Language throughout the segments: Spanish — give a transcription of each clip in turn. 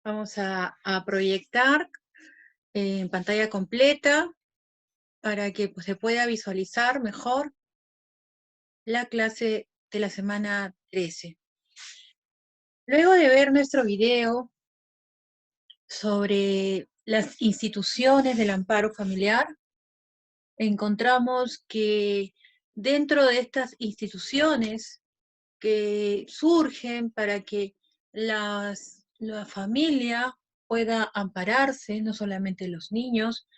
Vamos a proyectar en pantalla completa para que pues, se pueda visualizar mejor la clase de la semana 13. Luego de ver nuestro video sobre las instituciones del amparo familiar, encontramos que dentro de estas instituciones que surgen para que la familia pueda ampararse, no solamente los niños,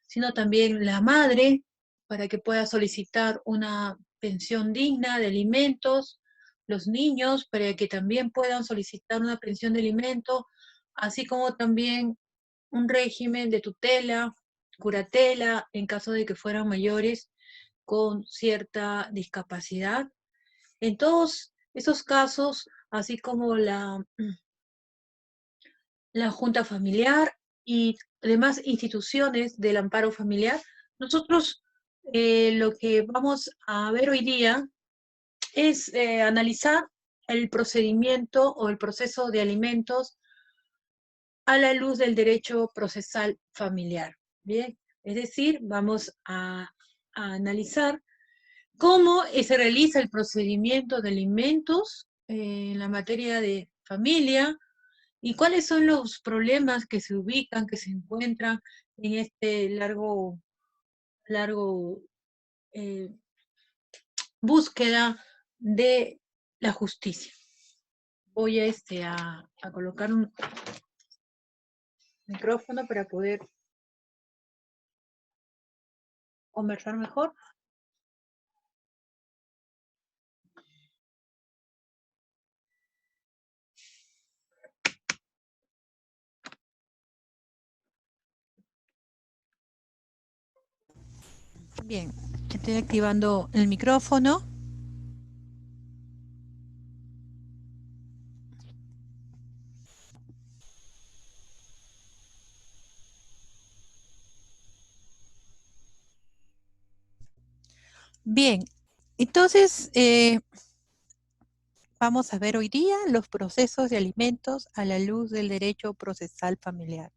sino también la madre, para que pueda solicitar una pensión digna de alimentos, los niños, para que también puedan solicitar una pensión de alimentos, así como también un régimen de tutela, curatela, en caso de que fueran mayores con cierta discapacidad. En todos esos casos, así como la Junta Familiar y demás instituciones del amparo familiar, nosotros lo que vamos a ver hoy día es analizar el procedimiento o el proceso de alimentos a la luz del derecho procesal familiar. Bien, es decir, vamos a analizar cómo se realiza el procedimiento de alimentos en la materia de familia y cuáles son los problemas que se ubican, que se encuentran en este largo búsqueda de la justicia. Voy a colocar un micrófono para poder conversar mejor. Bien, estoy activando el micrófono. Bien, entonces vamos a ver hoy día los procesos de alimentos a la luz del derecho procesal familiar.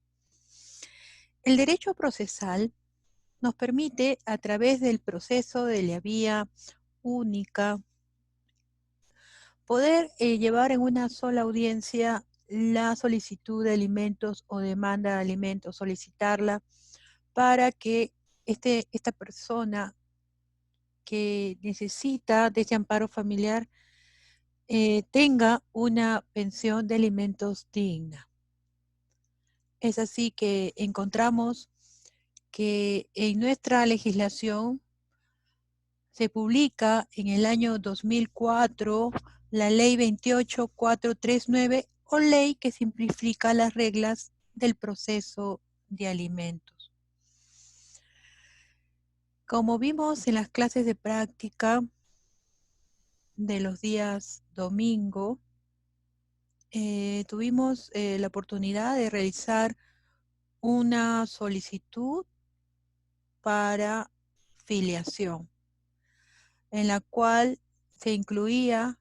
El derecho procesal nos permite, a través del proceso de la vía única, poder llevar en una sola audiencia la solicitud de alimentos o demanda de alimentos, solicitarla para que esta persona que necesita de ese amparo familiar tenga una pensión de alimentos digna. Es así que encontramos que en nuestra legislación se publica en el año 2004 la Ley 28439 o ley que simplifica las reglas del proceso de alimentos. Como vimos en las clases de práctica de los días domingo, tuvimos la oportunidad de realizar una solicitud para filiación, en la cual se incluía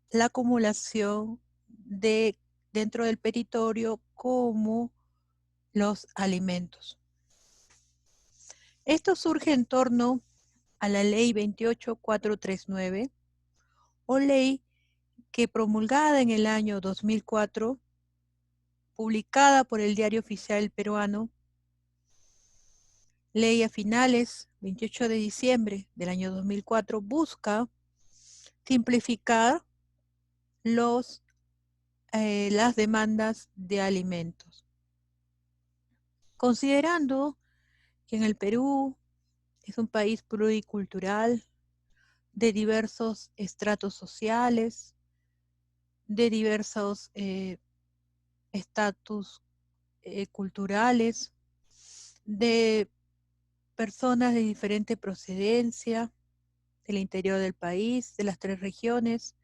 la acumulación dentro del petitorio como los alimentos. Esto surge en torno a la ley 28439 o ley que promulgada en el año 2004, publicada por el Diario Oficial Peruano, ley a finales 28 de diciembre del año 2004, busca simplificar las demandas de alimentos. Considerando que en el Perú es un país pluricultural, de diversos estratos sociales, de diversos estatus culturales, de personas de diferente procedencia, del interior del país, de las 3 regiones,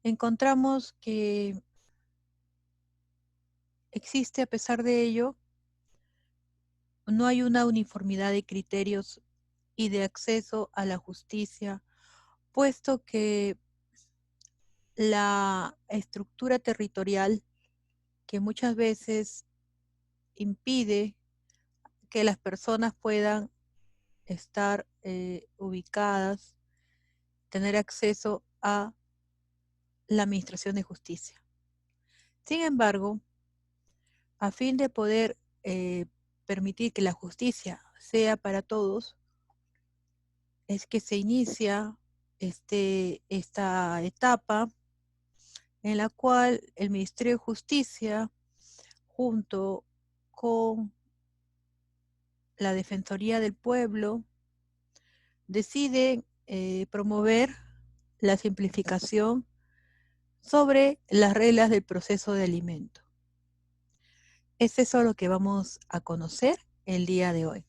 encontramos que existe, a pesar de ello, no hay una uniformidad de criterios y de acceso a la justicia, puesto que la estructura territorial que muchas veces impide que las personas puedan estar ubicadas, tener acceso a la administración de justicia. Sin embargo, a fin de poder permitir que la justicia sea para todos, es que se inicia esta etapa en la cual el Ministerio de Justicia, junto con la Defensoría del Pueblo, decide promover la simplificación sobre las reglas del proceso de alimento. Es eso lo que vamos a conocer el día de hoy.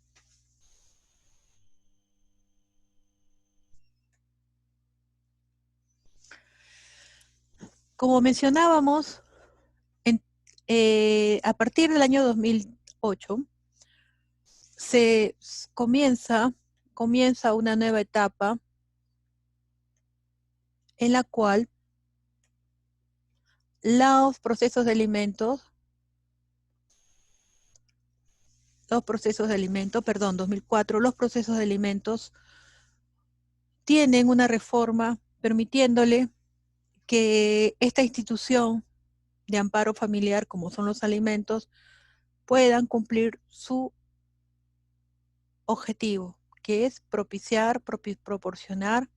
Como mencionábamos, a partir del año 2008 se comienza una nueva etapa en la cual los procesos de alimentos, 2004, los procesos de alimentos tienen una reforma permitiéndole que esta institución de amparo familiar, como son los alimentos, puedan cumplir su objetivo, que es proporcionar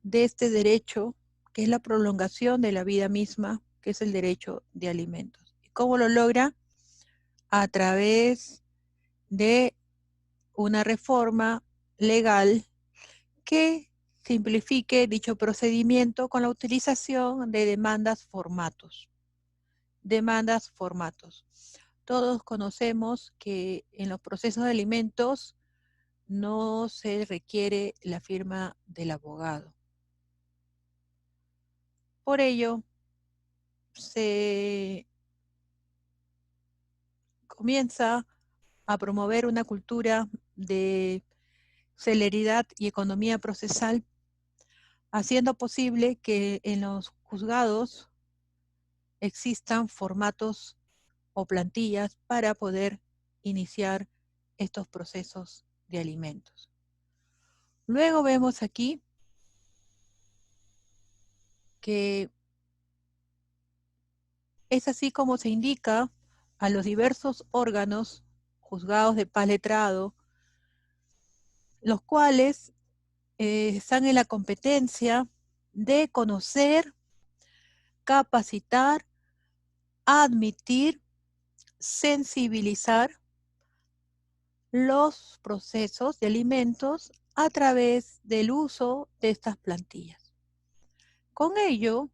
de este derecho, que es la prolongación de la vida misma, que es el derecho de alimentos. ¿Y cómo lo logra? A través de una reforma legal que simplifique dicho procedimiento con la utilización de demandas-formatos. Todos conocemos que en los procesos de alimentos no se requiere la firma del abogado. Por ello, se comienza a promover una cultura de celeridad y economía procesal, haciendo posible que en los juzgados existan formatos o plantillas para poder iniciar estos procesos de alimentos. Luego vemos aquí que es así como se indica a los diversos órganos, juzgados de paz letrado, los cuales están en la competencia de conocer, capacitar, admitir, sensibilizar los procesos de alimentos a través del uso de estas plantillas. Con ello,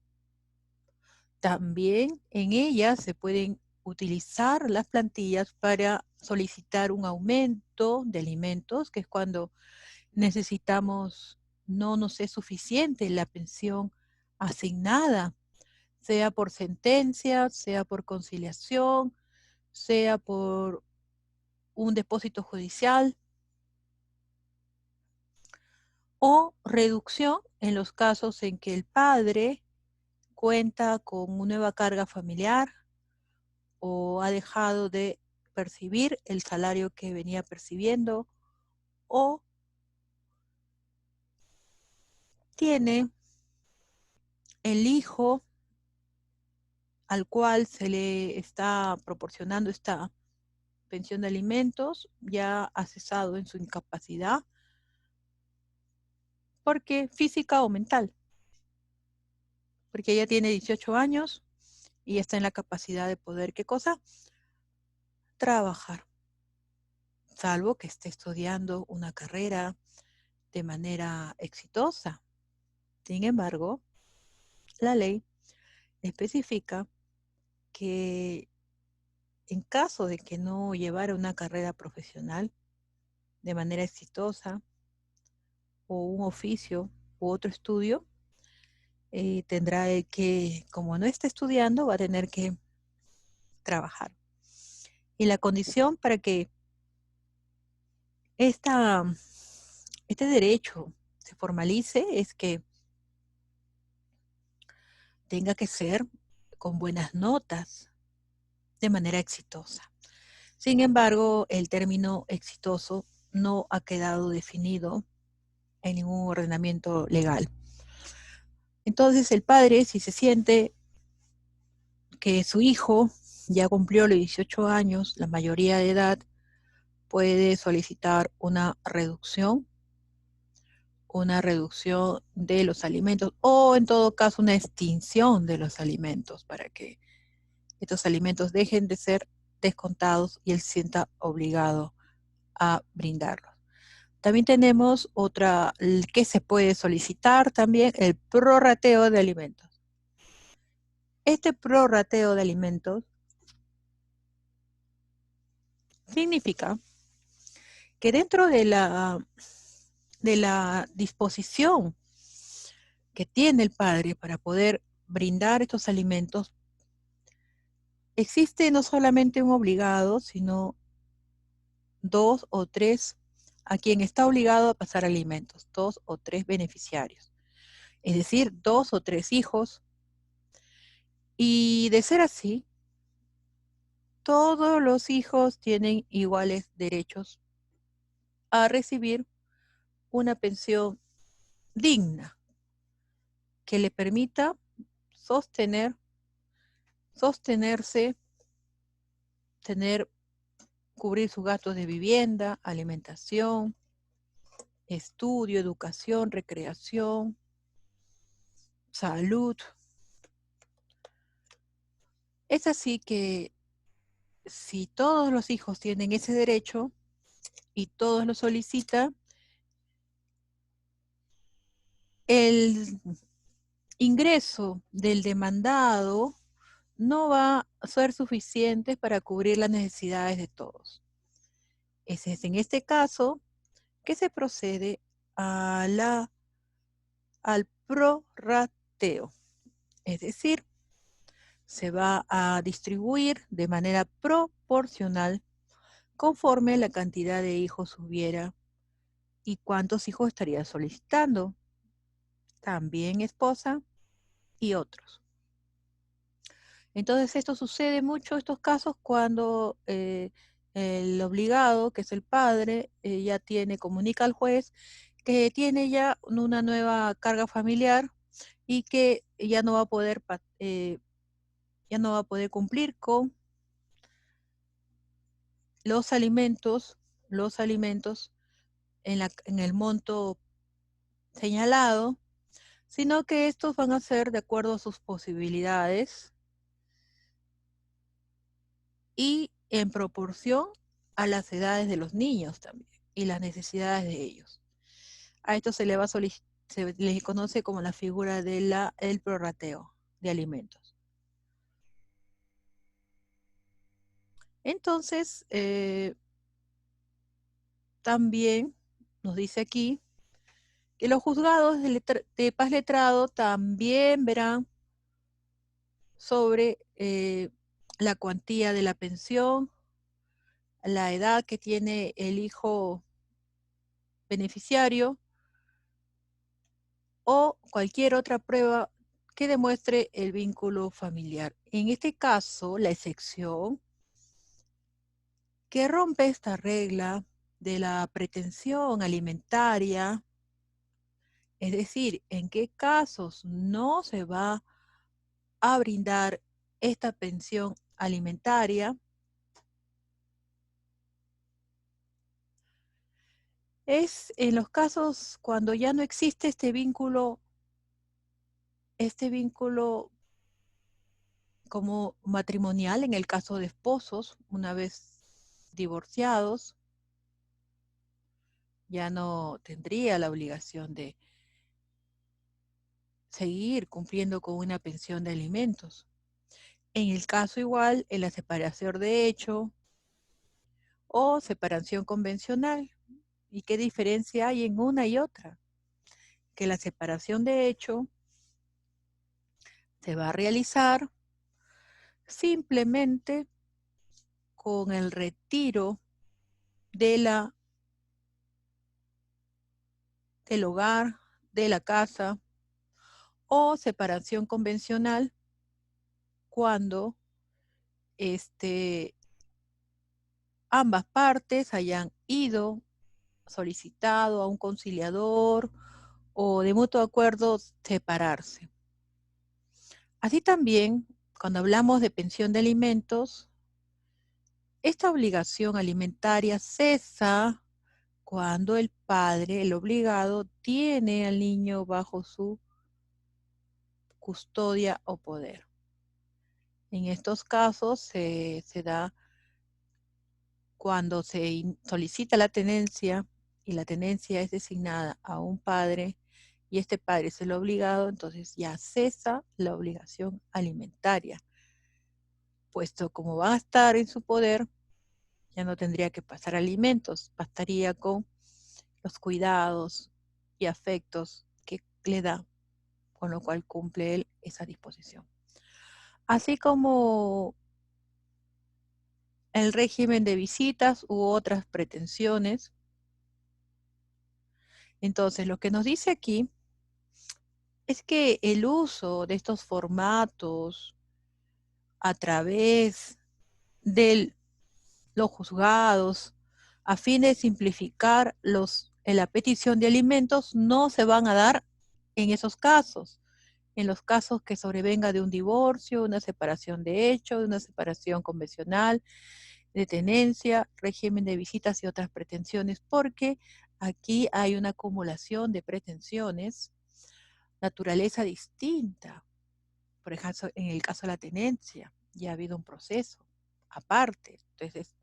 también en ellas se pueden utilizar las plantillas para solicitar un aumento de alimentos, que es cuando necesitamos, no nos es suficiente la pensión asignada, sea por sentencia, sea por conciliación, sea por un depósito judicial, o reducción en los casos en que el padre cuenta con una nueva carga familiar o ha dejado de percibir el salario que venía percibiendo, o tiene el hijo al cual se le está proporcionando esta pensión de alimentos, ya ha cesado en su incapacidad, porque física o mental, porque ella tiene 18 años y está en la capacidad de poder, ¿qué cosa? Trabajar, salvo que esté estudiando una carrera de manera exitosa. Sin embargo, la ley especifica que en caso de que no llevara una carrera profesional de manera exitosa o un oficio u otro estudio, tendrá que, como no está estudiando, va a tener que trabajar. Y la condición para que este derecho se formalice es que tenga que ser con buenas notas, de manera exitosa. Sin embargo, el término exitoso no ha quedado definido en ningún ordenamiento legal. Entonces, el padre, si se siente que su hijo ya cumplió los 18 años, la mayoría de edad, puede solicitar una reducción de los alimentos o en todo caso una extinción de los alimentos para que estos alimentos dejen de ser descontados y él se sienta obligado a brindarlos. También tenemos otra que se puede solicitar también, el prorrateo de alimentos. Este prorrateo de alimentos significa que dentro de la disposición que tiene el padre para poder brindar estos alimentos, existe no solamente un obligado, sino 2 o 3 a quien está obligado a pasar alimentos, 2 o 3 beneficiarios, es decir, 2 o 3 hijos. Y de ser así, todos los hijos tienen iguales derechos a recibir una pensión digna que le permita sostenerse, cubrir sus gastos de vivienda, alimentación, estudio, educación, recreación, salud. Es así que si todos los hijos tienen ese derecho y todos lo solicitan, el ingreso del demandado no va a ser suficiente para cubrir las necesidades de todos. Es en este caso que se procede al prorrateo, es decir, se va a distribuir de manera proporcional conforme la cantidad de hijos hubiera y cuántos hijos estaría solicitando, también esposa y otros. Entonces esto sucede mucho, estos casos, cuando el obligado, que es el padre, ya comunica al juez que tiene ya una nueva carga familiar y que ya no va a poder cumplir con los alimentos en el monto señalado, sino que estos van a ser de acuerdo a sus posibilidades y en proporción a las edades de los niños también y las necesidades de ellos. A esto se le conoce como la figura del prorrateo de alimentos. Entonces, también nos dice aquí que los juzgados de paz letrado también verán sobre la cuantía de la pensión, la edad que tiene el hijo beneficiario o cualquier otra prueba que demuestre el vínculo familiar. En este caso, la excepción que rompe esta regla de la pretensión alimentaria, es decir, en qué casos no se va a brindar esta pensión alimentaria, es en los casos cuando ya no existe este vínculo como matrimonial, en el caso de esposos, una vez divorciados, ya no tendría la obligación de seguir cumpliendo con una pensión de alimentos. En el caso igual, en la separación de hecho o separación convencional. ¿Y qué diferencia hay en una y otra? Que la separación de hecho se va a realizar simplemente con el retiro del hogar, de la casa o separación convencional cuando ambas partes hayan ido, solicitado a un conciliador o de mutuo acuerdo separarse. Así también, cuando hablamos de pensión de alimentos, esta obligación alimentaria cesa cuando el padre, el obligado, tiene al niño bajo su custodia o poder. En estos casos se da cuando se solicita la tenencia y la tenencia es designada a un padre y este padre es el obligado, entonces ya cesa la obligación alimentaria, puesto como va a estar en su poder, ya no tendría que pasar alimentos, bastaría con los cuidados y afectos que le da, con lo cual cumple él esa disposición. Así como el régimen de visitas u otras pretensiones. Entonces, lo que nos dice aquí es que el uso de estos formatos a través de los juzgados a fin de simplificar la petición de alimentos no se van a dar en esos casos. En los casos que sobrevenga de un divorcio, una separación de hecho, de una separación convencional, de tenencia, régimen de visitas y otras pretensiones, porque aquí hay una acumulación de pretensiones, naturaleza distinta. Por ejemplo, en el caso de la tenencia, ya ha habido un proceso aparte, entonces,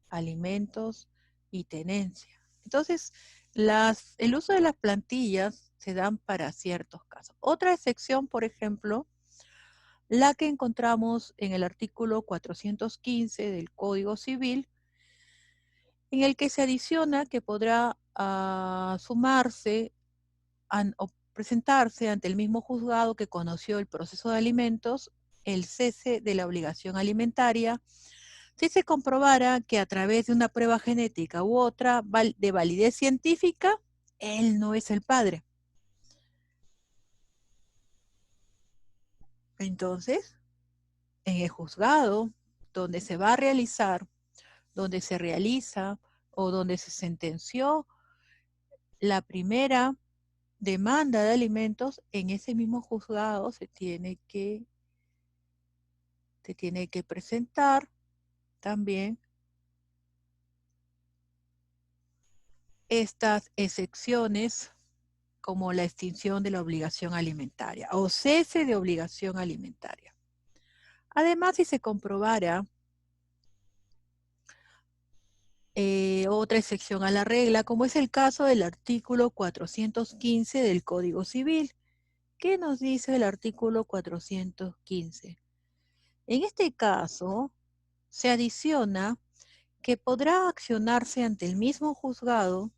alimentos y tenencia. Entonces, el uso de las plantillas se dan para ciertos casos. Otra excepción, por ejemplo, la que encontramos en el artículo 415 del Código Civil, en el que se adiciona que podrá sumarse o presentarse ante el mismo juzgado que conoció el proceso de alimentos el cese de la obligación alimentaria si se comprobara que a través de una prueba genética u otra de validez científica, él no es el padre. Entonces, en el juzgado donde se va a realizar, donde se realiza o donde se sentenció la primera demanda de alimentos, en ese mismo juzgado se tiene que presentar también estas excepciones como la extinción de la obligación alimentaria o cese de obligación alimentaria. Además, si se comprobara otra excepción a la regla, como es el caso del artículo 415 del Código Civil. ¿Qué nos dice el artículo 415? En este caso, se adiciona que podrá accionarse ante el mismo juzgado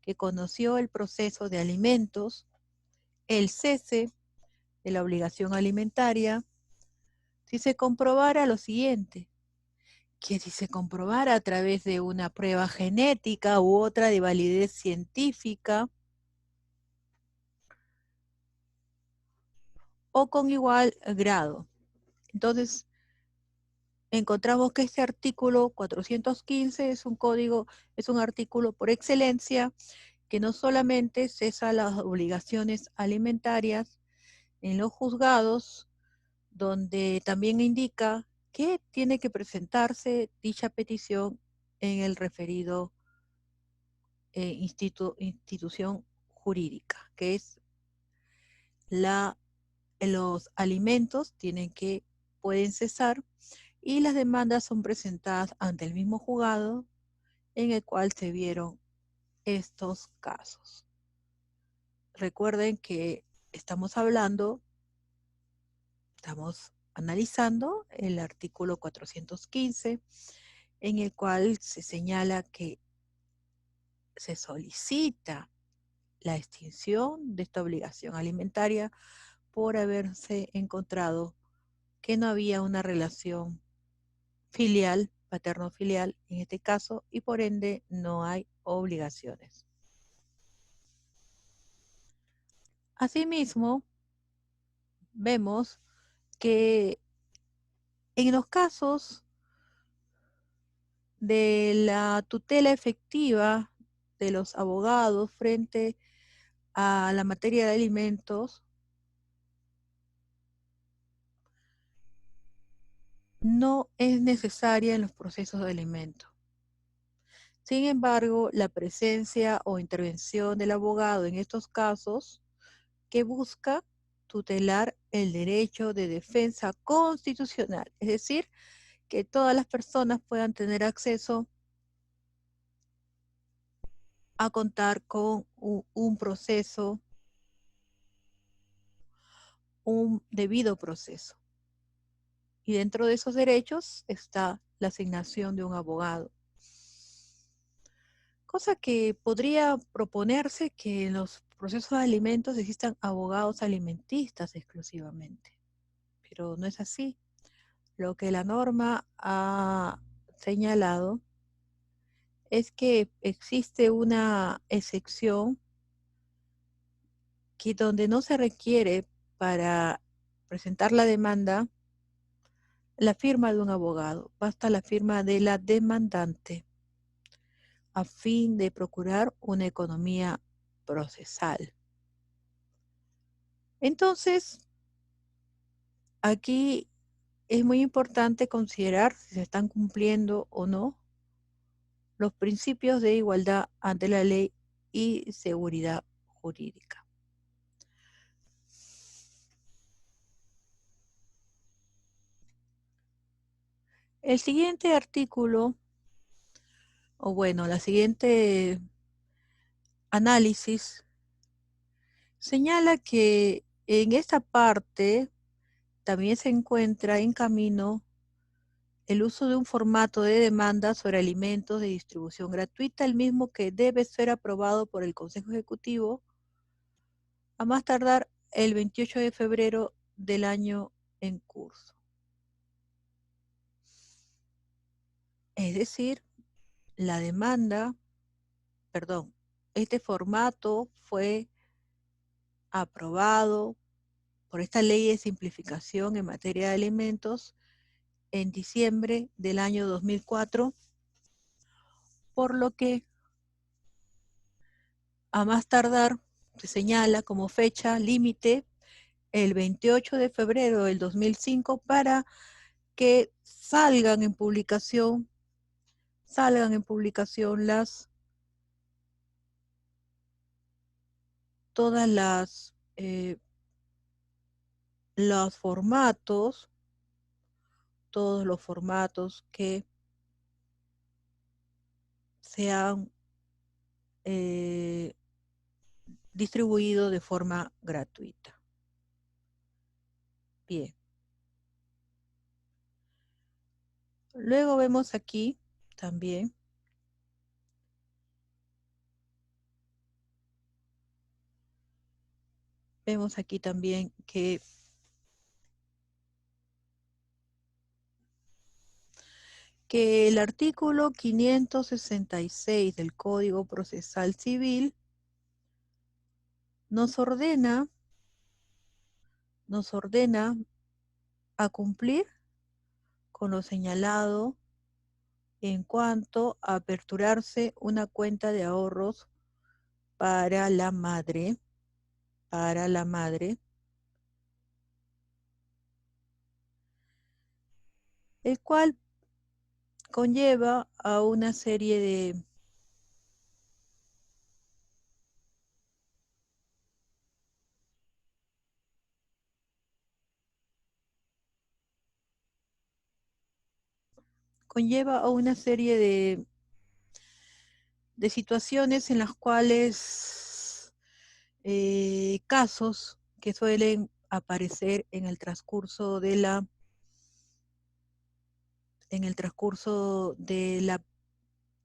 que conoció el proceso de alimentos, el cese de la obligación alimentaria, si se comprobara lo siguiente, que si se comprobara a través de una prueba genética u otra de validez científica, o con igual grado. Entonces, encontramos que este artículo 415 es un artículo por excelencia que no solamente cesa las obligaciones alimentarias en los juzgados, donde también indica que tiene que presentarse dicha petición en el referido institución jurídica, que es los alimentos pueden cesar y las demandas son presentadas ante el mismo juzgado en el cual se vieron estos casos. Recuerden que estamos analizando el artículo 415, en el cual se señala que se solicita la extinción de esta obligación alimentaria por haberse encontrado que no había una relación filial, paterno-filial en este caso, y por ende no hay obligaciones. Asimismo, vemos que en los casos de la tutela efectiva de los abogados frente a la materia de alimentos, no es necesaria en los procesos de alimentos. Sin embargo, la presencia o intervención del abogado en estos casos que busca tutelar el derecho de defensa constitucional, es decir, que todas las personas puedan tener acceso a contar con un proceso, un debido proceso. Y dentro de esos derechos está la asignación de un abogado. Cosa que podría proponerse que en los procesos de alimentos existan abogados alimentistas exclusivamente, pero no es así. Lo que la norma ha señalado es que existe una excepción que donde no se requiere para presentar la demanda la firma de un abogado, basta la firma de la demandante a fin de procurar una economía procesal. Entonces, aquí es muy importante considerar si se están cumpliendo o no los principios de igualdad ante la ley y seguridad jurídica. El siguiente artículo, o bueno, la siguiente análisis, señala que en esta parte también se encuentra en camino el uso de un formato de demanda sobre alimentos de distribución gratuita, el mismo que debe ser aprobado por el Consejo Ejecutivo a más tardar el 28 de febrero del año en curso. Es decir, la demanda, perdón, este formato fue aprobado por esta ley de simplificación en materia de alimentos en diciembre del año 2004, por lo que a más tardar se señala como fecha límite el 28 de febrero del 2005 para que salgan en publicación todas los formatos, todos los formatos que sean distribuidos de forma gratuita. Bien. Luego vemos aquí también que el artículo 566 del Código Procesal Civil nos ordena a cumplir con lo señalado en cuanto a aperturarse una cuenta de ahorros para la madre, el cual conlleva a una serie de de situaciones en las cuales casos que suelen aparecer en el transcurso del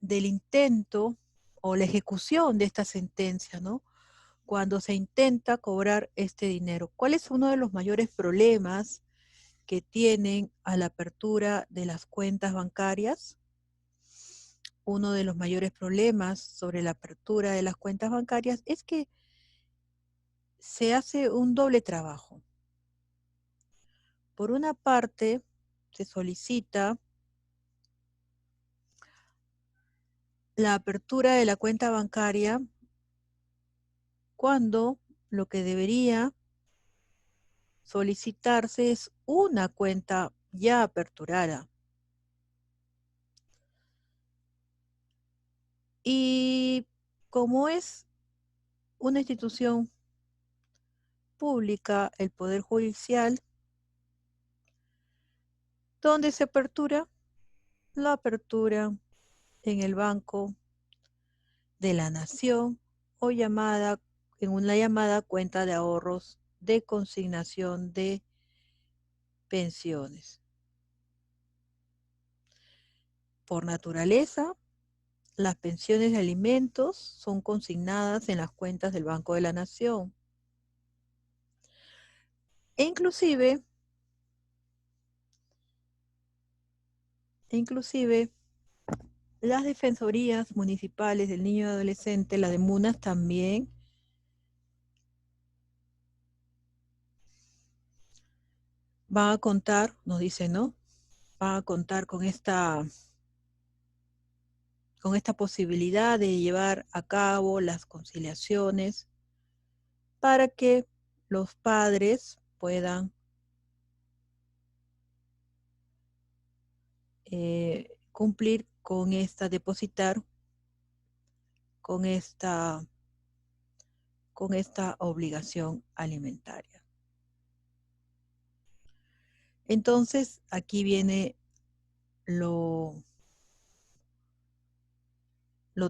intento o la ejecución de esta sentencia, ¿no? Cuando se intenta cobrar este dinero. ¿Cuál es uno de los mayores problemas que tienen a la apertura de las cuentas bancarias? Uno de los mayores problemas sobre la apertura de las cuentas bancarias es que se hace un doble trabajo. por una parte, se solicita la apertura de la cuenta bancaria cuando lo que debería solicitarse es una cuenta ya aperturada. Y como es una institución pública, el Poder Judicial, ¿dónde se apertura? La apertura en el Banco de la Nación o en una llamada cuenta de ahorros de consignación de pensiones. Por naturaleza, las pensiones de alimentos son consignadas en las cuentas del Banco de la Nación. E inclusive, las defensorías municipales del niño y adolescente, la de MUNAS también, van a contar, nos dice, ¿no? Van a contar con esta posibilidad de llevar a cabo las conciliaciones para que los padres puedan cumplir con depositar con esta obligación alimentaria. Entonces, aquí viene lo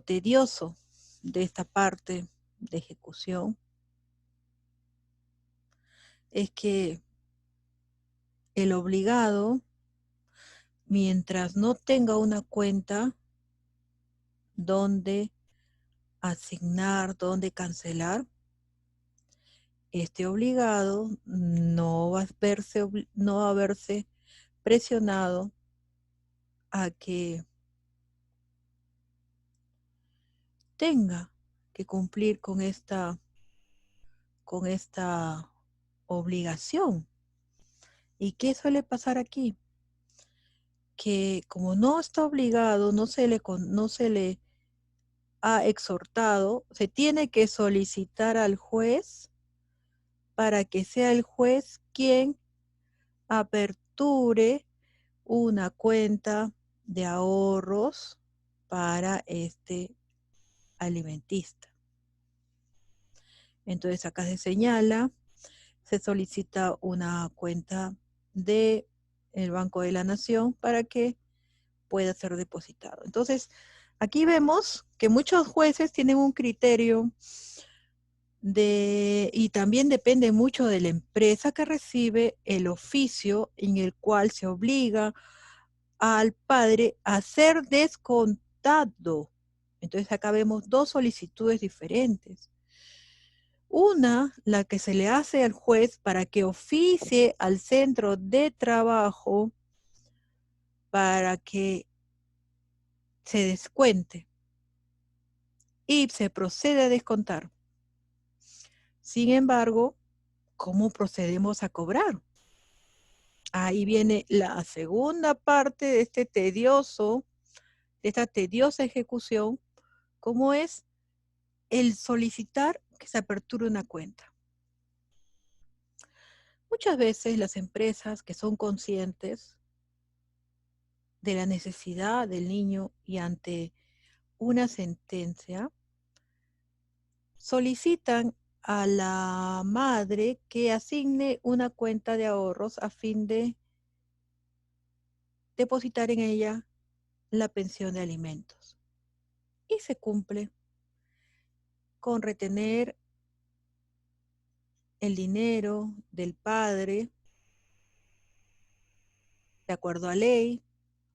tedioso de esta parte de ejecución, es que el obligado, mientras no tenga una cuenta donde asignar, donde cancelar, este obligado no va a verse presionado a que tenga que cumplir con esta obligación. ¿Y qué suele pasar aquí? Que como no está obligado, no se le ha exhortado, se tiene que solicitar al juez para que sea el juez quien aperture una cuenta de ahorros para este alimentista. Entonces acá se señala, se solicita una cuenta de el Banco de la Nación para que pueda ser depositado. Entonces, aquí vemos que muchos jueces tienen un criterio y también depende mucho de la empresa que recibe el oficio en el cual se obliga al padre a ser descontado. Entonces acá vemos dos solicitudes diferentes. Una, la que se le hace al juez para que oficie al centro de trabajo para que se descuente y se procede a descontar. Sin embargo, ¿cómo procedemos a cobrar? Ahí viene la segunda parte de esta tediosa ejecución, como es el solicitar que se aperture una cuenta. Muchas veces las empresas que son conscientes de la necesidad del niño y ante una sentencia, solicitan a la madre que asigne una cuenta de ahorros a fin de depositar en ella la pensión de alimentos. Y se cumple con retener el dinero del padre de acuerdo a ley,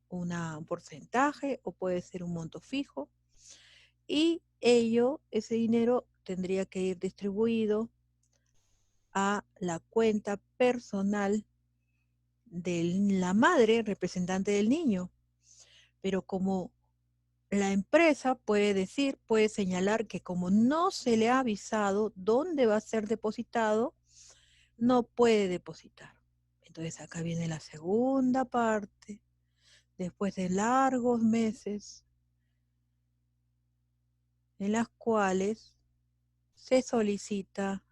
un porcentaje o puede ser un monto fijo, y ese dinero tendría que ir distribuido a la cuenta personal de la madre representante del niño. Pero como la empresa puede señalar que como no se le ha avisado dónde va a ser depositado, no puede depositar. Entonces acá viene la segunda parte, después de largos meses en las cuales se solicita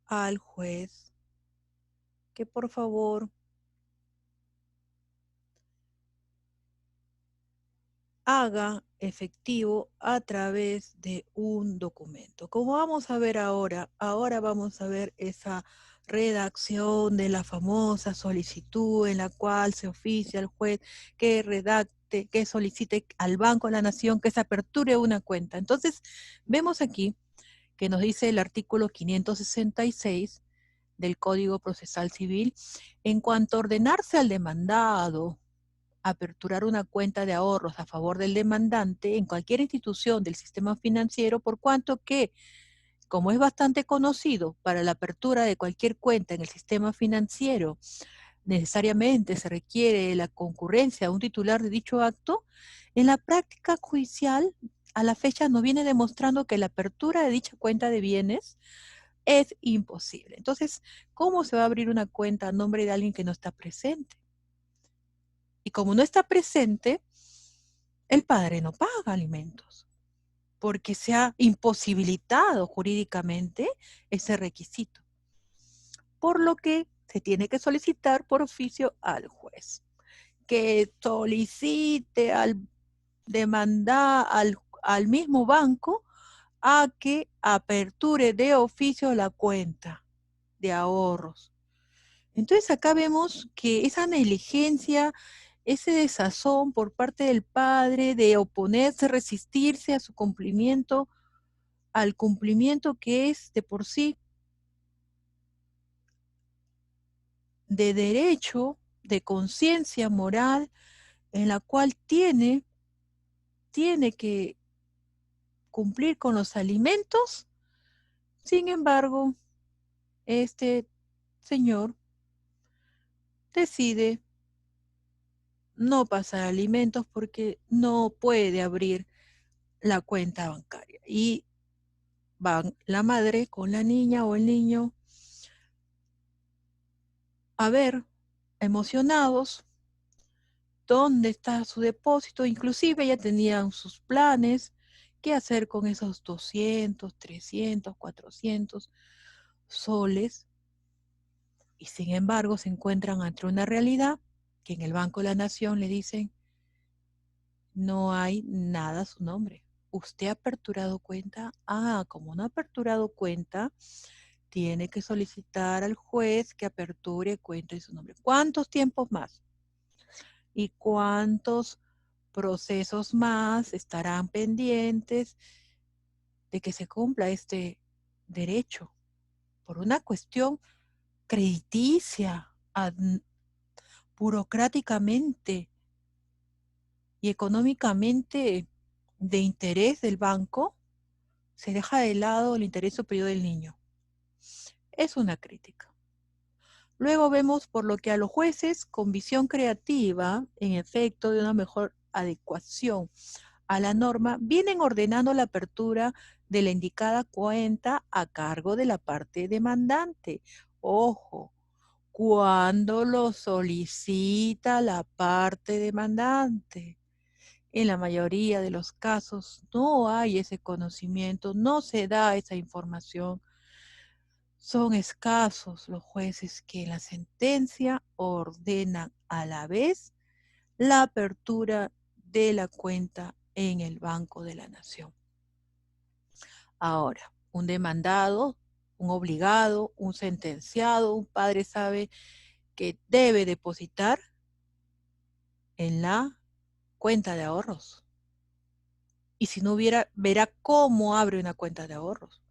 al juez que por favor haga efectivo a través de un documento. Como vamos a ver ahora vamos a ver esa redacción de la famosa solicitud en la cual se oficia al juez que redacte, que solicite al Banco de la Nación que se aperture una cuenta. Entonces, vemos aquí que nos dice el artículo 566 del Código Procesal Civil, en cuanto a ordenarse al demandado aperturar una cuenta de ahorros a favor del demandante en cualquier institución del sistema financiero, por cuanto que, como es bastante conocido, para la apertura de cualquier cuenta en el sistema financiero, necesariamente se requiere la concurrencia de un titular de dicho acto, en la práctica judicial a la fecha nos viene demostrando que la apertura de dicha cuenta de bienes es imposible. Entonces, ¿cómo se va a abrir una cuenta a nombre de alguien que no está presente? Y como no está presente, el padre no paga alimentos, porque se ha imposibilitado jurídicamente ese requisito. Por lo que se tiene que solicitar por oficio al juez, que solicite al demandar al mismo banco a que aperture de oficio la cuenta de ahorros. Entonces acá vemos que esa negligencia, ese desazón por parte del padre de oponerse, resistirse a su cumplimiento, al cumplimiento que es de por sí de derecho, de conciencia moral, en la cual tiene que cumplir con los alimentos. Sin embargo, este señor decide no pasar alimentos porque no puede abrir la cuenta bancaria. Y van la madre con la niña o el niño a ver, emocionados, dónde está su depósito. Inclusive ya tenían sus planes, qué hacer con esos 200, 300, 400 soles. Y sin embargo se encuentran ante una realidad que en el Banco de la Nación le dicen, no hay nada a su nombre. ¿Usted ha aperturado cuenta? Ah, como no ha aperturado cuenta, tiene que solicitar al juez que aperture cuenta en su nombre. ¿Cuántos tiempos más? ¿Y cuántos procesos más estarán pendientes de que se cumpla este derecho? Por una cuestión crediticia, burocráticamente y económicamente de interés del banco, se deja de lado el interés superior del niño. Es una crítica. Luego vemos por lo que a los jueces con visión creativa, en efecto, de una mejor adecuación a la norma, vienen ordenando la apertura de la indicada cuenta a cargo de la parte demandante. Ojo, cuando lo solicita la parte demandante. En la mayoría de los casos no hay ese conocimiento, no se da esa información. Son escasos los jueces que en la sentencia ordenan a la vez la apertura de la cuenta en el Banco de la Nación. Ahora, un demandado, un obligado, un sentenciado, un padre sabe que debe depositar en la cuenta de ahorros. Y si no hubiera, verá cómo abre una cuenta de ahorros.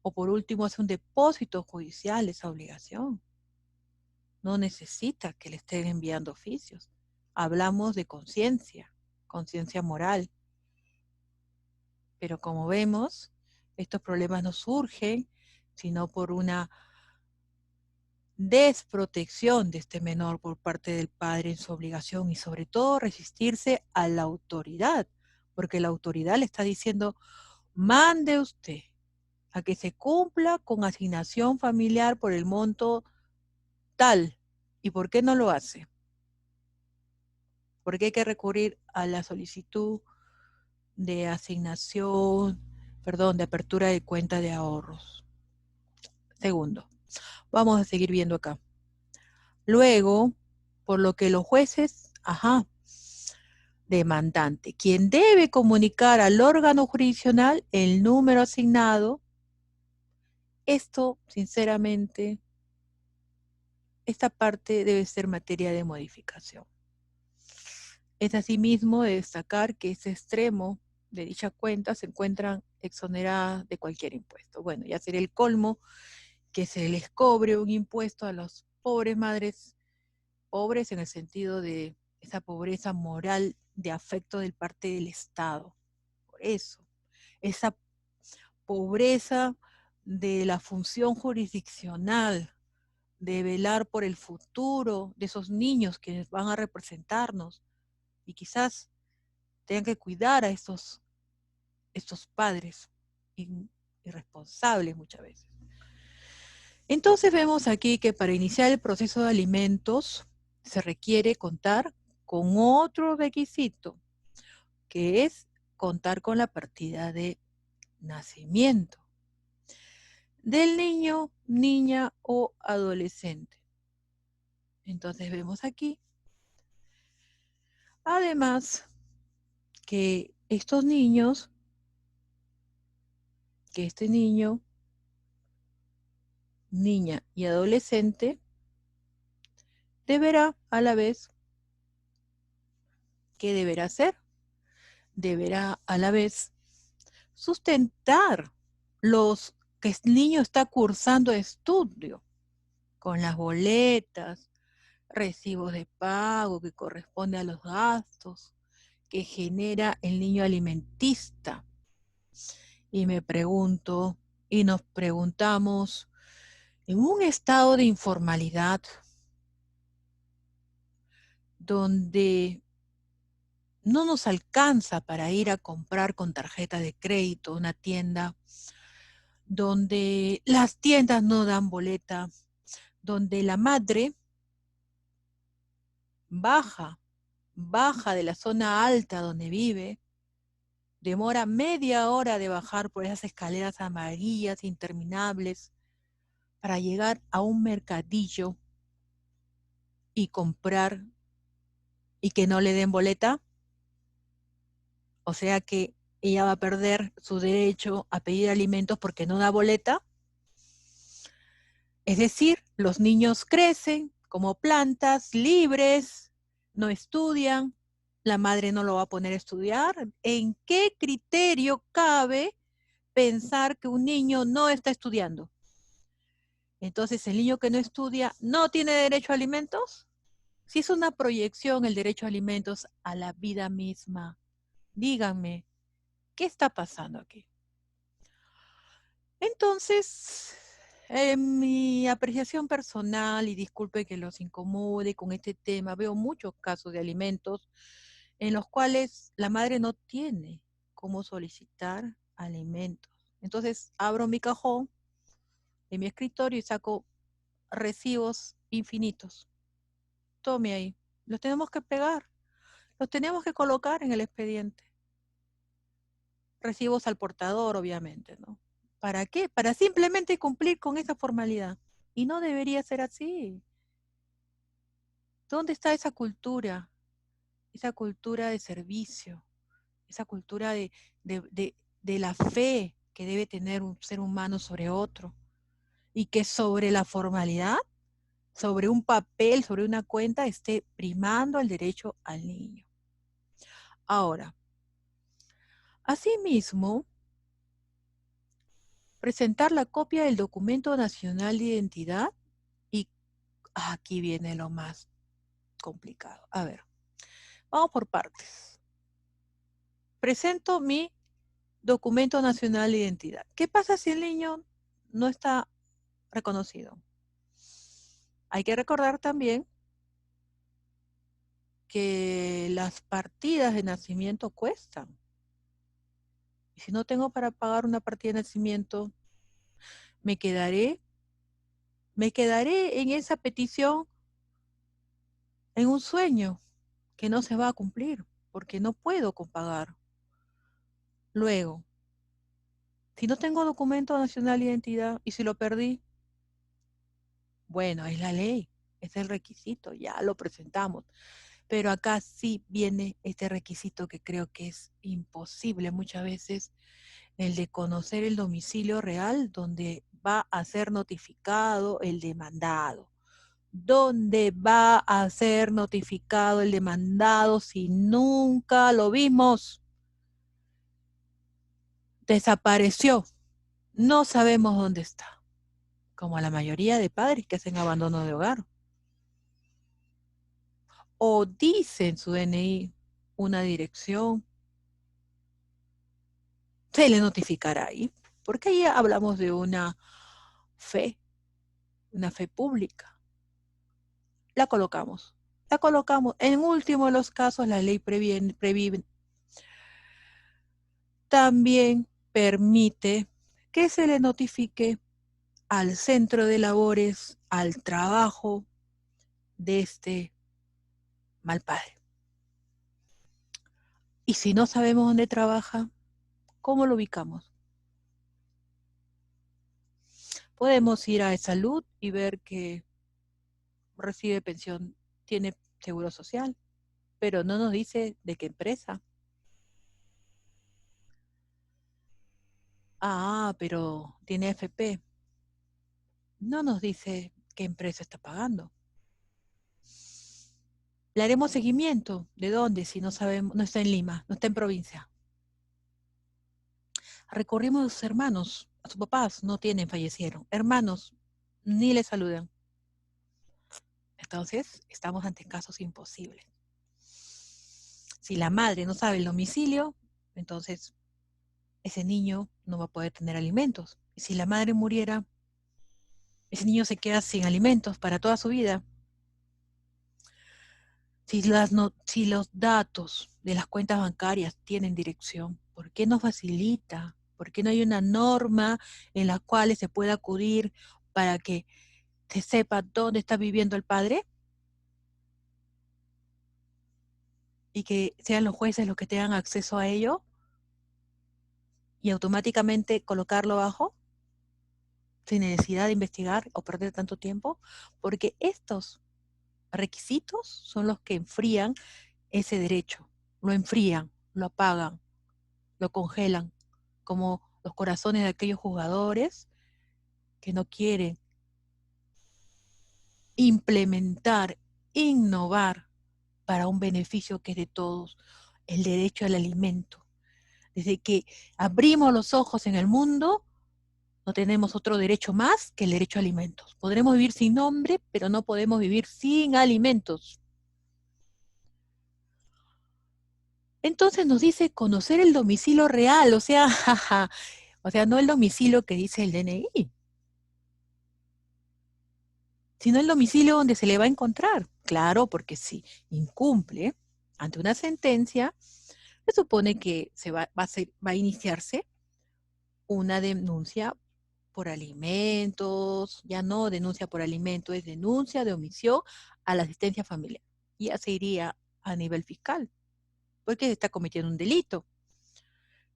O por último, hace un depósito judicial, esa obligación. No necesita que le estén enviando oficios. Hablamos de conciencia, conciencia moral. Pero como vemos, estos problemas no surgen sino por una desprotección de este menor por parte del padre en su obligación y sobre todo resistirse a la autoridad, porque la autoridad le está diciendo, mande usted a que se cumpla con asignación familiar por el monto tal ¿Y por qué no lo hace? ¿Por qué hay que recurrir a la solicitud de asignación, perdón, de apertura de cuenta de ahorros? Segundo, vamos a seguir viendo acá. Luego, por lo que los jueces, demandante, quien debe comunicar al órgano jurisdiccional el número asignado. Esto, sinceramente, esta parte debe ser materia de modificación. Es asimismo de destacar que ese extremo de dicha cuenta se encuentran exoneradas de cualquier impuesto. Bueno, ya sería el colmo que se les cobre un impuesto a las pobres madres, pobres en el sentido de esa pobreza moral de afecto del parte del Estado. Por eso, esa pobreza de la función jurisdiccional, de velar por el futuro de esos niños que van a representarnos y quizás tengan que cuidar a estos padres irresponsables muchas veces. Entonces vemos aquí que para iniciar el proceso de alimentos se requiere contar con otro requisito, que es contar con la partida de nacimiento del niño, niña o adolescente. Entonces vemos aquí, además, que estos niños, que este niño, niña y adolescente deberá a la vez, ¿qué deberá hacer? Deberá a la vez sustentar los que el niño está cursando estudio con las boletas, recibos de pago que corresponde a los gastos que genera el niño alimentista. Y me pregunto, y nos preguntamos, en un estado de informalidad donde no nos alcanza para ir a comprar con tarjeta de crédito una tienda, donde las tiendas no dan boleta, donde la madre baja de la zona alta donde vive, demora media hora de bajar por esas escaleras amarillas interminables para llegar a un mercadillo y comprar y que no le den boleta. O sea que ella va a perder su derecho a pedir alimentos porque no da boleta. Es decir, los niños crecen como plantas libres, no estudian, la madre no lo va a poner a estudiar. ¿En qué criterio cabe pensar que un niño no está estudiando? Entonces, ¿el niño que no estudia no tiene derecho a alimentos? Si es una proyección el derecho a alimentos a la vida misma, díganme, ¿qué está pasando aquí? Entonces, en mi apreciación personal, y disculpe que los incomode con este tema, veo muchos casos de alimentos en los cuales la madre no tiene cómo solicitar alimentos. Entonces, abro mi cajón de mi escritorio y saco recibos infinitos. Tome ahí. Los tenemos que pegar, los tenemos que colocar en el expediente. Recibos al portador, obviamente, ¿no? ¿Para qué? Para simplemente cumplir con esa formalidad. Y no debería ser así. ¿Dónde está esa cultura? Esa cultura de servicio, esa cultura de la fe que debe tener un ser humano sobre otro. Y que sobre la formalidad, sobre un papel, sobre una cuenta, esté primando el derecho al niño. Ahora, asimismo, presentar la copia del documento nacional de identidad y aquí viene lo más complicado. A ver, vamos por partes. Presento mi documento nacional de identidad. ¿Qué pasa si el niño no está reconocido? Hay que recordar también que las partidas de nacimiento cuestan. Y si no tengo para pagar una partida de nacimiento, me quedaré en esa petición en un sueño que no se va a cumplir porque no puedo pagar. Luego, si no tengo documento nacional de identidad y si lo perdí, bueno, es la ley, es el requisito, ya lo presentamos. Pero acá sí viene este requisito que creo que es imposible muchas veces, el de conocer el domicilio real donde va a ser notificado el demandado. ¿Dónde va a ser notificado el demandado si nunca lo vimos? Desapareció. No sabemos dónde está. Como la mayoría de padres que hacen abandono de hogar. O dice en su DNI una dirección, se le notificará ahí. Porque ahí hablamos de una fe pública. La colocamos. La colocamos. En último de los casos, la ley también permite que se le notifique al centro de labores, al trabajo de este mal padre. Y si no sabemos dónde trabaja, ¿cómo lo ubicamos? Podemos ir a salud y ver que recibe pensión, tiene seguro social, pero no nos dice de qué empresa. Ah, pero tiene FP. No nos dice qué empresa está pagando. Le haremos seguimiento. ¿De dónde? Si no sabemos, no está en Lima, no está en provincia. Recurrimos a sus hermanos, a sus papás, no tienen, fallecieron. Hermanos, ni le saludan. Entonces, estamos ante casos imposibles. Si la madre no sabe el domicilio, entonces ese niño no va a poder tener alimentos. Y si la madre muriera, ese niño se queda sin alimentos para toda su vida. Si los datos de las cuentas bancarias tienen dirección, ¿por qué no facilita? ¿Por qué no hay una norma en la cual se pueda acudir para que se sepa dónde está viviendo el padre? Y que sean los jueces los que tengan acceso a ello y automáticamente colocarlo abajo sin necesidad de investigar o perder tanto tiempo, porque estos requisitos son los que enfrían ese derecho, lo enfrían, lo apagan, lo congelan, como los corazones de aquellos jugadores que no quieren implementar, innovar para un beneficio que es de todos, el derecho al alimento. Desde que abrimos los ojos en el mundo, no tenemos otro derecho más que el derecho a alimentos. Podremos vivir sin nombre, pero no podemos vivir sin alimentos. Entonces nos dice conocer el domicilio real, o sea, jaja, o sea, no el domicilio que dice el DNI, sino el domicilio donde se le va a encontrar. Claro, porque si incumple ante una sentencia, se supone que va a iniciarse una denuncia por alimentos, ya no denuncia por alimentos, es denuncia de omisión a la asistencia familiar. Y ya se iría a nivel fiscal, porque se está cometiendo un delito.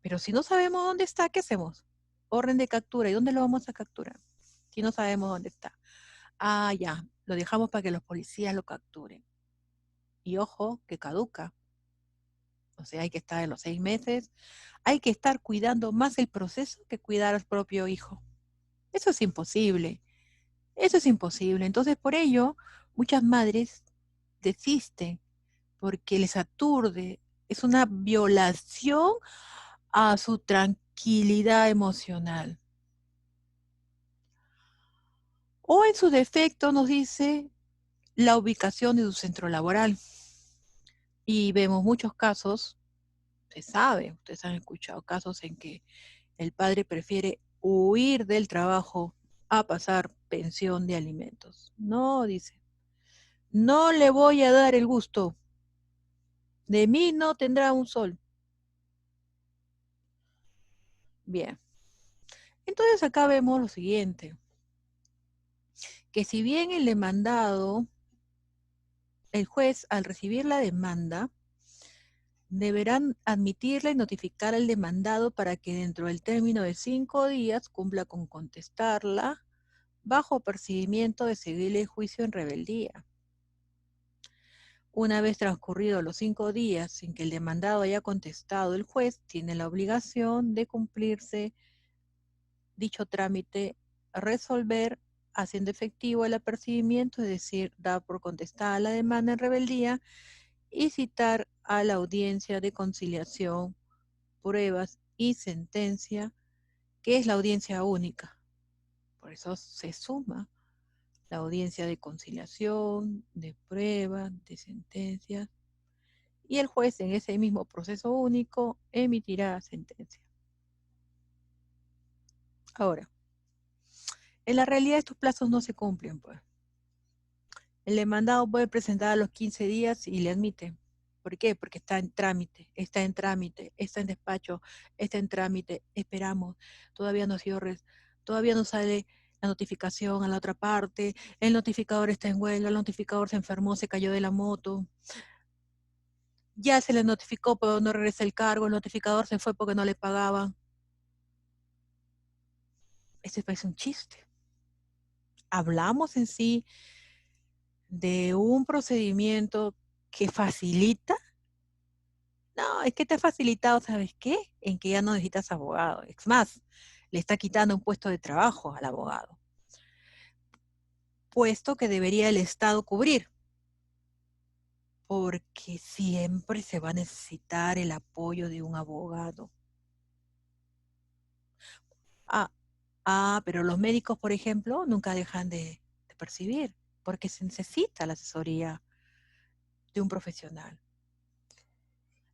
Pero si no sabemos dónde está, ¿qué hacemos? Orden de captura. ¿Y dónde lo vamos a capturar? Si no sabemos dónde está. Ah, ya, lo dejamos para que los policías lo capturen. Y ojo, que caduca. O sea, hay que estar en los 6 meses. Hay que estar cuidando más el proceso que cuidar al propio hijo. Eso es imposible. Eso es imposible. Entonces, por ello, muchas madres desisten porque les aturde. Es una violación a su tranquilidad emocional. O en su defecto nos dice la ubicación de su centro laboral. Y vemos muchos casos, se sabe, ustedes han escuchado casos en que el padre prefiere huir del trabajo a pasar pensión de alimentos. No, dice, no le voy a dar el gusto. De mí no tendrá un sol. Bien. Entonces acá vemos lo siguiente, que si bien el demandado el juez, al recibir la demanda, deberán admitirla y notificar al demandado para que dentro del término de 5 días cumpla con contestarla bajo apercibimiento de seguirle el juicio en rebeldía. Una vez transcurridos los 5 días sin que el demandado haya contestado, el juez tiene la obligación de cumplirse dicho trámite, resolver haciendo efectivo el apercibimiento, es decir, dar por contestada la demanda en rebeldía y citar a la audiencia de conciliación, pruebas y sentencia, que es la audiencia única. Por eso se suma la audiencia de conciliación, de pruebas, de sentencias, y el juez en ese mismo proceso único emitirá sentencia. Ahora, en la realidad estos plazos no se cumplen, pues. El demandado puede presentar a los 15 días y le admite. ¿Por qué? Porque está en trámite, está en trámite, está en despacho, está en trámite, esperamos, todavía no ha sido todavía no sale la notificación a la otra parte, el notificador está en huelga, el notificador se enfermó, se cayó de la moto, ya se le notificó pero no regresa el cargo, el notificador se fue porque no le pagaban. Este parece un chiste. Hablamos en sí de un procedimiento que facilita. No, es que te ha facilitado, ¿sabes qué? En que ya no necesitas abogado. Es más, le está quitando un puesto de trabajo al abogado. Puesto que debería el Estado cubrir. Porque siempre se va a necesitar el apoyo de un abogado. Pero los médicos, por ejemplo, nunca dejan de percibir, porque se necesita la asesoría de un profesional.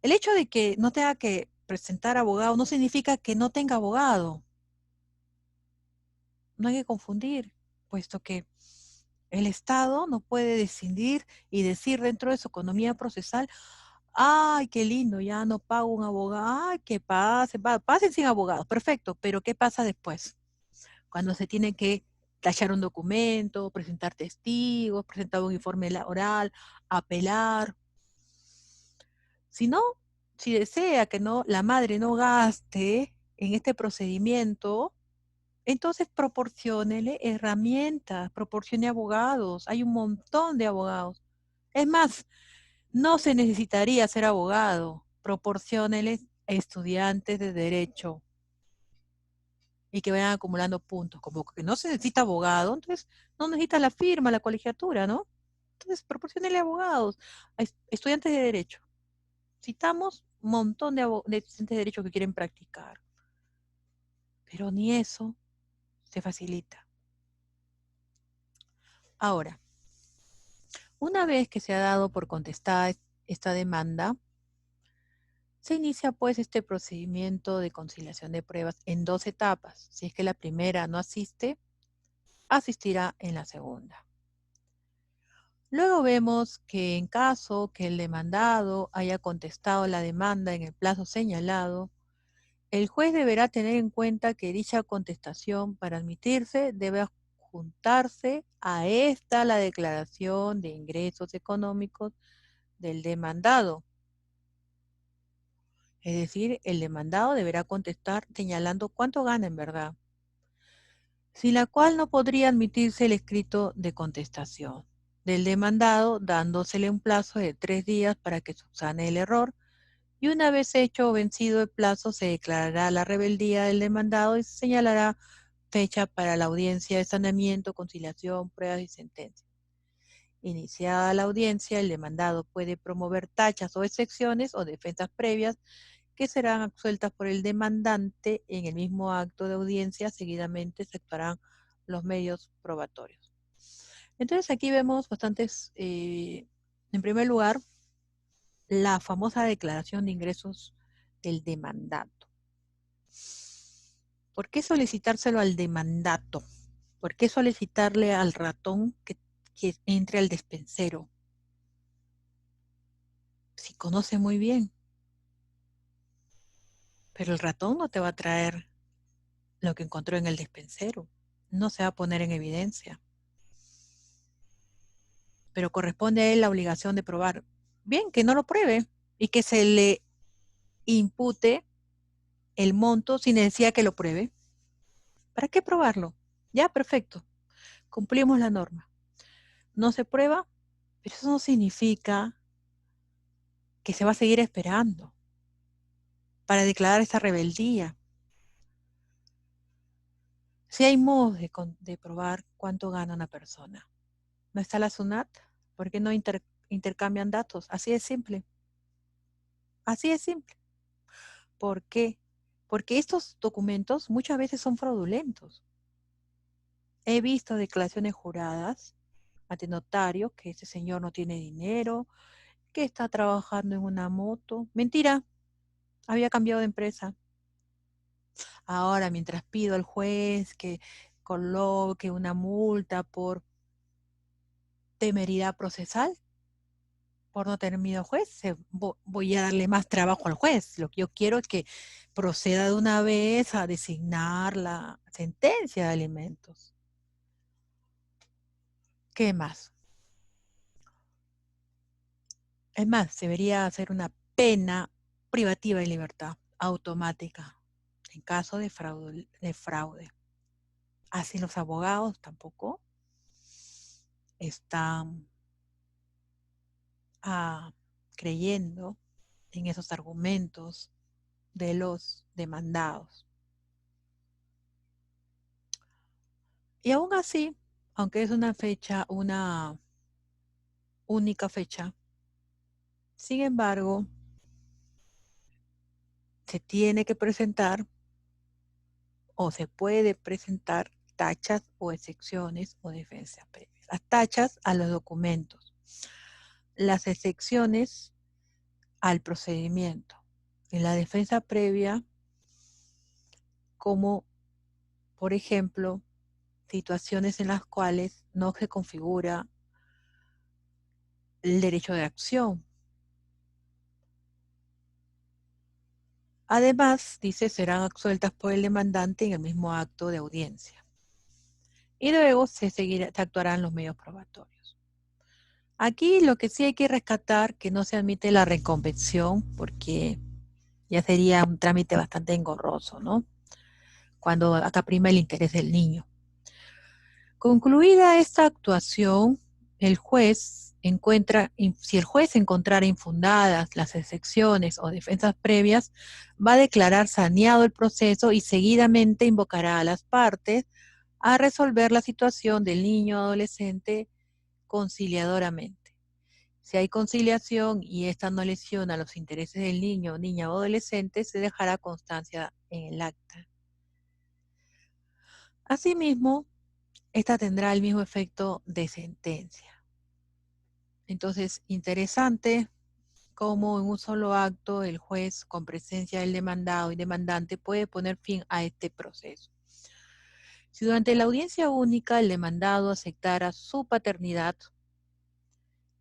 El hecho de que no tenga que presentar abogado no significa que no tenga abogado. No hay que confundir, puesto que el Estado no puede decidir y decir dentro de su economía procesal, ay, qué lindo, ya no pago un abogado, ay, que pasen sin abogados, perfecto, pero ¿qué pasa después? Cuando se tiene que tachar un documento, presentar testigos, presentar un informe oral, apelar. Si no, si desea que no, la madre no gaste en este procedimiento, entonces proporciónele herramientas, proporcione abogados. Hay un montón de abogados. Es más, no se necesitaría ser abogado. Proporcióneles estudiantes de derecho y que vayan acumulando puntos. Como que no se necesita abogado, entonces no necesita la firma, la colegiatura, ¿no? Entonces proporciónele abogados a estudiantes de derecho. Citamos un montón de estudiantes de derecho que quieren practicar. Pero ni eso se facilita. Ahora, una vez que se ha dado por contestada esta demanda, se inicia pues este procedimiento de conciliación de pruebas en 2 etapas. Si es que la primera no asiste, asistirá en la segunda. Luego vemos que en caso que el demandado haya contestado la demanda en el plazo señalado, el juez deberá tener en cuenta que dicha contestación para admitirse debe juntarse a esta la declaración de ingresos económicos del demandado. Es decir, el demandado deberá contestar señalando cuánto gana en verdad, sin la cual no podría admitirse el escrito de contestación del demandado, dándosele un plazo de 3 días para que subsane el error, y una vez hecho o vencido el plazo se declarará la rebeldía del demandado y se señalará fecha para la audiencia de saneamiento, conciliación, pruebas y sentencia. Iniciada la audiencia, el demandado puede promover tachas o excepciones o defensas previas que serán absueltas por el demandante en el mismo acto de audiencia. Seguidamente se actuarán los medios probatorios. Entonces aquí vemos bastantes, en primer lugar, la famosa declaración de ingresos del demandato. ¿Por qué solicitárselo al demandato? ¿Por qué solicitarle al ratón que entre al despensero? Si conoce muy bien. Pero el ratón no te va a traer lo que encontró en el despensero. No se va a poner en evidencia. pero corresponde a él la obligación de probar. Bien, que no lo pruebe y que se le impute el monto sin necesidad que lo pruebe. ¿Para qué probarlo? Ya, perfecto. Cumplimos la norma. No se prueba, pero eso no significa que se va a seguir esperando para declarar esa rebeldía. Si hay modos de probar cuánto gana una persona. ¿No está la SUNAT? ¿Por qué no intercambian datos? Así de simple. Así de simple. ¿Por qué? Porque estos documentos muchas veces son fraudulentos. He visto declaraciones juradas ante notario que ese señor no tiene dinero, que está trabajando en una moto. Mentira, había cambiado de empresa. Ahora, mientras pido al juez que coloque una multa por temeridad procesal, por no tener miedo al juez, voy a darle más trabajo al juez. Lo que yo quiero es que proceda de una vez a designar la sentencia de alimentos. ¿Qué más? Es más, debería hacer una pena privativa de libertad automática en caso de fraude. Así los abogados tampoco están creyendo en esos argumentos de los demandados. Y aún así, aunque es una fecha, una única fecha, sin embargo, se tiene que presentar o se puede presentar tachas o excepciones o defensas previas. Las tachas a los documentos, las excepciones al procedimiento. En la defensa previa, como por ejemplo, situaciones en las cuales no se configura el derecho de acción. Además, dice, serán absueltas por el demandante en el mismo acto de audiencia. Y luego se actuarán los medios probatorios. Aquí lo que sí hay que rescatar, que no se admite la reconvención, porque ya sería un trámite bastante engorroso, ¿no? Cuando acá prima el interés del niño. Concluida esta actuación, el juez si el juez encontrara infundadas las excepciones o defensas previas, va a declarar saneado el proceso y seguidamente invocará a las partes a resolver la situación del niño o adolescente conciliadoramente. Si hay conciliación y esta no lesiona los intereses del niño, niña o adolescente, se dejará constancia en el acta. Asimismo, esta tendrá el mismo efecto de sentencia. Entonces, interesante cómo en un solo acto el juez, con presencia del demandado y demandante, puede poner fin a este proceso. Si durante la audiencia única el demandado aceptara su paternidad,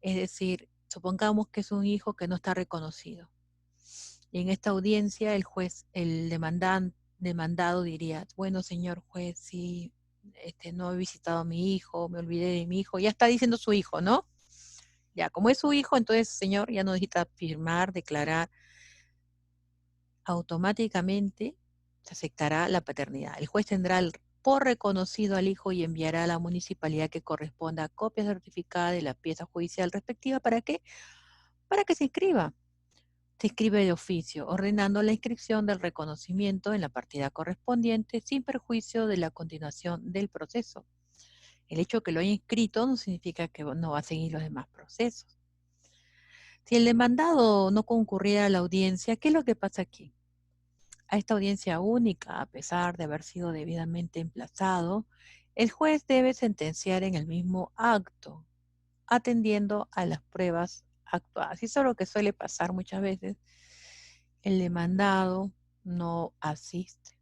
es decir, supongamos que es un hijo que no está reconocido, y en esta audiencia el juez, el demandado diría, bueno, señor juez, sí, no he visitado a mi hijo, me olvidé de mi hijo, ya está diciendo su hijo, ¿no? Ya, como es su hijo, entonces, señor, ya no necesita firmar, declarar. Automáticamente se aceptará la paternidad. El juez tendrá por reconocido al hijo y enviará a la municipalidad que corresponda copia certificada de la pieza judicial respectiva. ¿Para qué? Para que se inscriba. Se inscribe de oficio, ordenando la inscripción del reconocimiento en la partida correspondiente sin perjuicio de la continuación del proceso. El hecho de que lo haya inscrito no significa que no va a seguir los demás procesos. Si el demandado no concurriera a la audiencia, ¿qué es lo que pasa aquí? A esta audiencia única, a pesar de haber sido debidamente emplazado, el juez debe sentenciar en el mismo acto, atendiendo a las pruebas actuadas. Y eso es lo que suele pasar muchas veces. El demandado no asiste.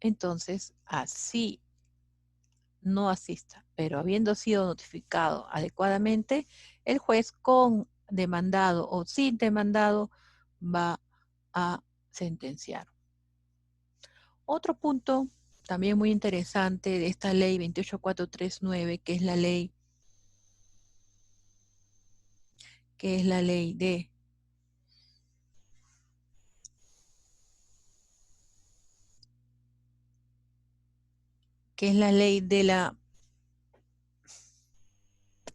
Entonces, así no asista, pero habiendo sido notificado adecuadamente, el juez con demandado o sin demandado va a sentenciar. Otro punto también muy interesante de esta ley 28439, que es la ley que es la ley de la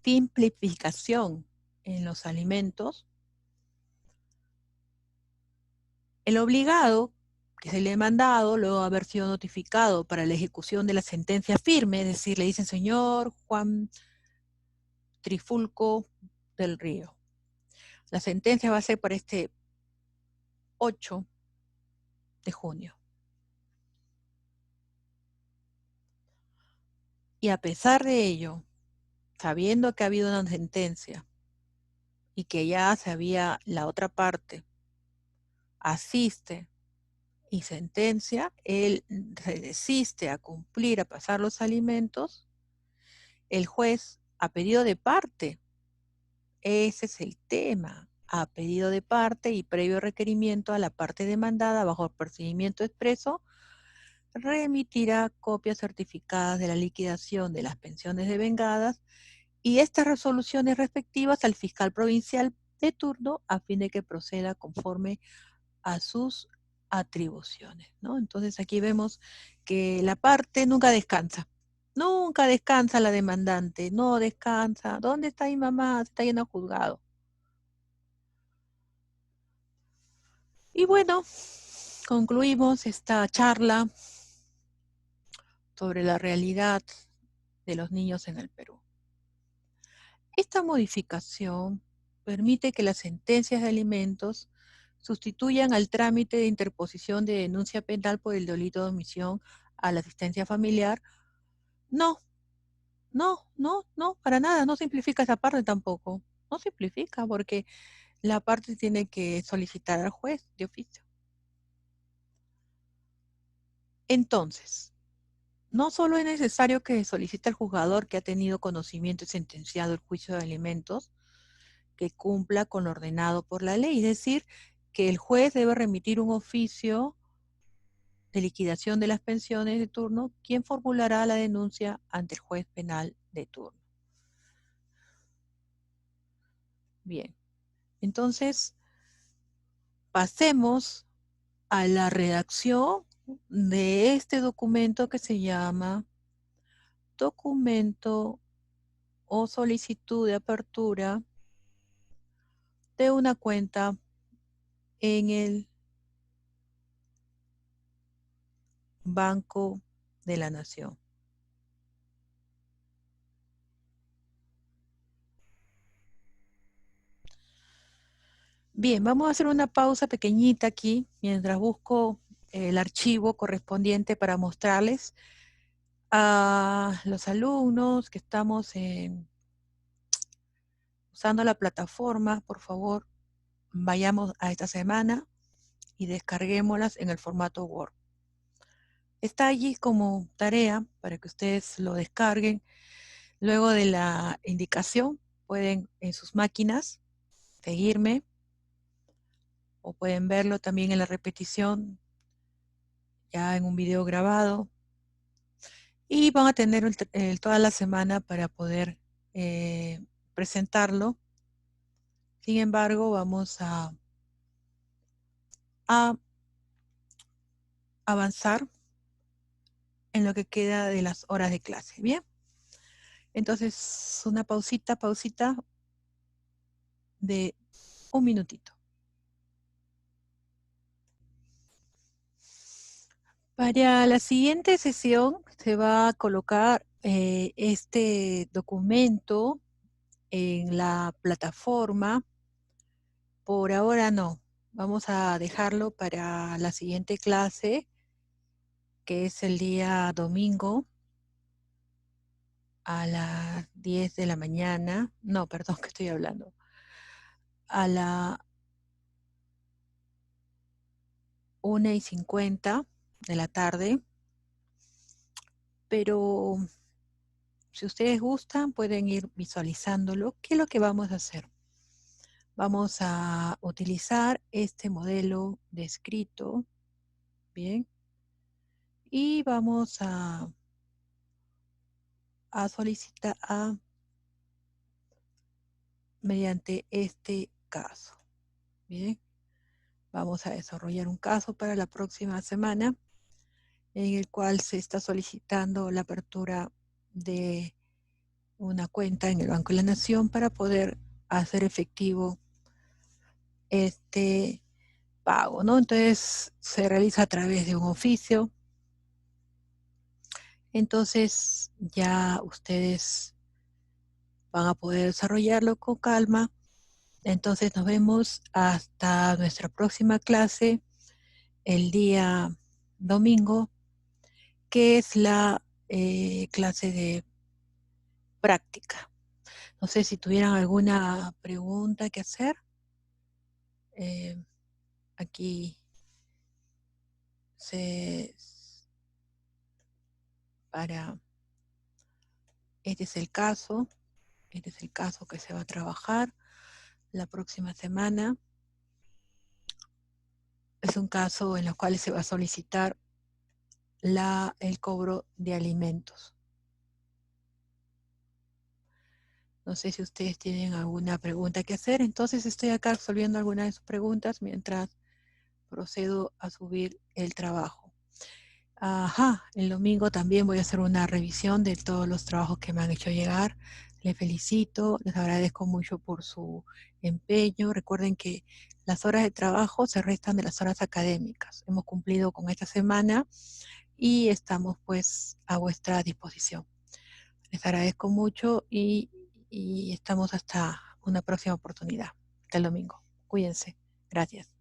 simplificación en los alimentos, el obligado, que es el demandado, luego de haber sido notificado para la ejecución de la sentencia firme, es decir, le dicen señor Juan Trifulco del Río. La sentencia va a ser para este 8 de junio. Y a pesar de ello, sabiendo que ha habido una sentencia y que ya sabía la otra parte, asiste y sentencia, él se desiste a cumplir, a pasar los alimentos, el juez, a pedido de parte, ese es el tema, a pedido de parte y previo requerimiento a la parte demandada bajo el procedimiento expreso, remitirá copias certificadas de la liquidación de las pensiones devengadas y estas resoluciones respectivas al fiscal provincial de turno a fin de que proceda conforme a sus atribuciones, ¿no? Entonces aquí vemos que la parte nunca descansa la demandante, no descansa. ¿Dónde está mi mamá? Se está yendo al juzgado. Y bueno, concluimos esta charla sobre la realidad de los niños en el Perú. Esta modificación permite que las sentencias de alimentos sustituyan al trámite de interposición de denuncia penal por el delito de omisión a la asistencia familiar. No, no, para nada, no simplifica esa parte tampoco. No simplifica porque la parte tiene que solicitar al juez de oficio. Entonces, no solo es necesario que solicite al juzgador que ha tenido conocimiento y sentenciado el juicio de alimentos, que cumpla con lo ordenado por la ley, es decir, que el juez debe remitir un oficio de liquidación de las pensiones de turno, quien formulará la denuncia ante el juez penal de turno. Bien, entonces pasemos a la redacción de este documento que se llama documento o solicitud de apertura de una cuenta en el Banco de la Nación. Bien, vamos a hacer una pausa pequeñita aquí mientras busco el archivo correspondiente para mostrarles a los alumnos que estamos usando la plataforma. Por favor, vayamos a esta semana y descarguémoslas en el formato Word. Está allí como tarea para que ustedes lo descarguen. Luego de la indicación, pueden en sus máquinas seguirme o pueden verlo también en la repetición, ya en un video grabado. Y van a tener toda la semana para poder presentarlo. Sin embargo, vamos a avanzar en lo que queda de las horas de clase. Bien, entonces una pausita de un minutito. Para la siguiente sesión se va a colocar este documento en la plataforma. Por ahora no, vamos a dejarlo para la siguiente clase, que es el día domingo a las 10 de la mañana. No, perdón, que estoy hablando. A la 1:50 de la tarde. Pero si ustedes gustan, pueden ir visualizándolo. ¿Qué es lo que vamos a hacer? Vamos a utilizar este modelo descrito, bien, y vamos a solicitar, mediante este caso. Bien, vamos a desarrollar un caso para la próxima semana en el cual se está solicitando la apertura de una cuenta en el Banco de la Nación para poder hacer efectivo este pago, ¿no? Entonces se realiza a través de un oficio. Entonces ya ustedes van a poder desarrollarlo con calma. Entonces nos vemos hasta nuestra próxima clase el día domingo, que es la clase de práctica. No sé si tuvieran alguna pregunta que hacer. Aquí para este es el caso que se va a trabajar la próxima semana. Es un caso en el cual se va a solicitar el cobro de alimentos. No sé si ustedes tienen alguna pregunta que hacer, entonces estoy acá resolviendo algunas de sus preguntas mientras procedo a subir el trabajo. Ajá, el domingo también voy a hacer una revisión de todos los trabajos que me han hecho llegar. Les felicito, les agradezco mucho por su empeño. Recuerden que las horas de trabajo se restan de las horas académicas. Hemos cumplido con esta semana y estamos pues a vuestra disposición. Les agradezco mucho y estamos hasta una próxima oportunidad. Hasta el domingo. Cuídense. Gracias.